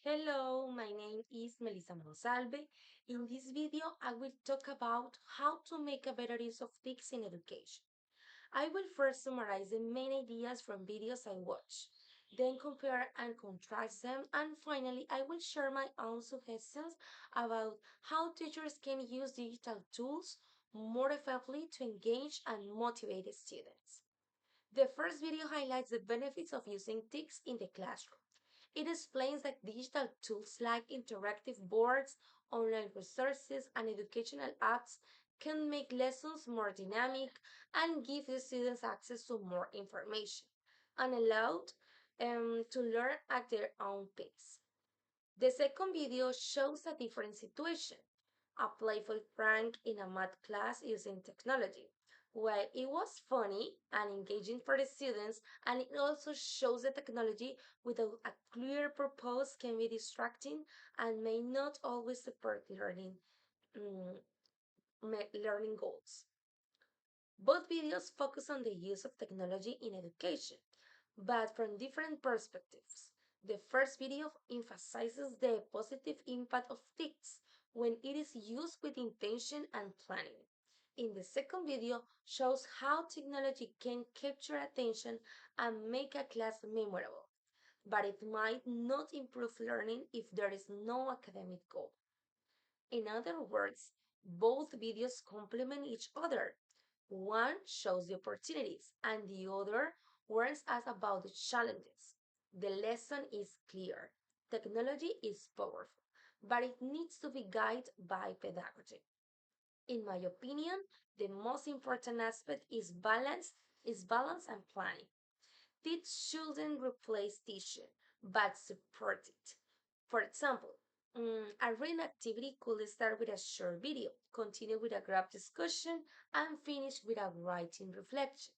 Hello, my name is Melissa Monsalve. In this video, I will talk about how to make a better use of TICS in education. I will first summarize the main ideas from videos I watch, then compare and contrast them, and finally, I will share my own suggestions about how teachers can use digital tools more effectively to engage and motivate students. The first video highlights the benefits of using TICS in the classroom. It explains that digital tools like interactive boards, online resources, and educational apps can make lessons more dynamic and give the students access to more information and allowed to learn at their own pace. The second video shows a different situation, a playful prank in a math class using technology. While it was funny and engaging for the students, and it also shows that technology without a clear purpose can be distracting and may not always support mm, learning goals. Both videos focus on the use of technology in education, but from different perspectives. The first video emphasizes the positive impact of TICS when it is used with intention and planning. In the second video shows how technology can capture attention and make a class memorable, but it might not improve learning if there is no academic goal. In other words, both videos complement each other. One shows the opportunities and the other warns us about the challenges. The lesson is clear. Technology is powerful, but it needs to be guided by pedagogy. In my opinion, the most important aspect is balance and planning. Teach shouldn't replace teaching, but support it. For example, a reading activity could start with a short video, continue with a group discussion, and finish with a writing reflection.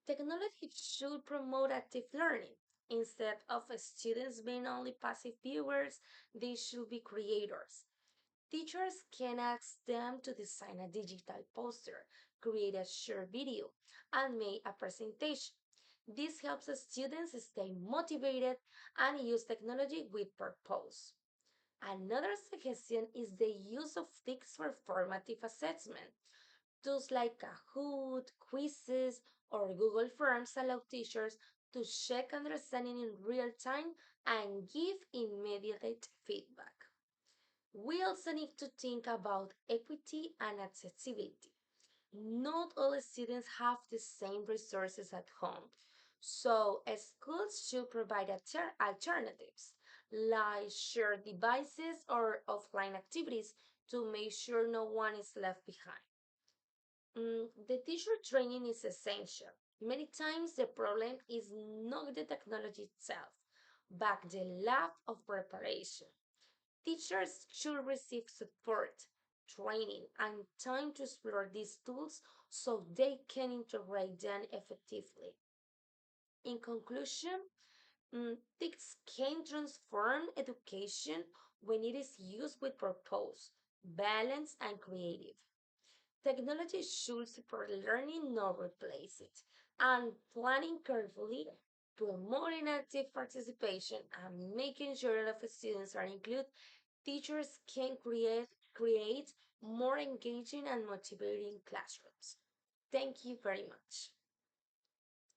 Technology should promote active learning. Instead of students being only passive viewers, they should be creators. Teachers can ask them to design a digital poster, create a short video, and make a presentation. This helps the students stay motivated and use technology with purpose. Another suggestion is the use of TICS for formative assessment. Tools like Kahoot, quizzes, or Google Forms allow teachers to check understanding in real time and give immediate feedback. We also need to think about equity and accessibility. Not all students have the same resources at home, so schools should provide alternatives like shared devices or offline activities to make sure no one is left behind. The teacher training is essential. Many times the problem is not the technology itself, but the lack of preparation. Teachers should receive support, training, and time to explore these tools so they can integrate them effectively. In conclusion, TICS can transform education when it is used with purpose, balance, and creative. Technology should support learning, not replace it. And planning carefully, promoting active participation, and making sure that students are included, teachers can create more engaging and motivating classrooms. Thank you very much.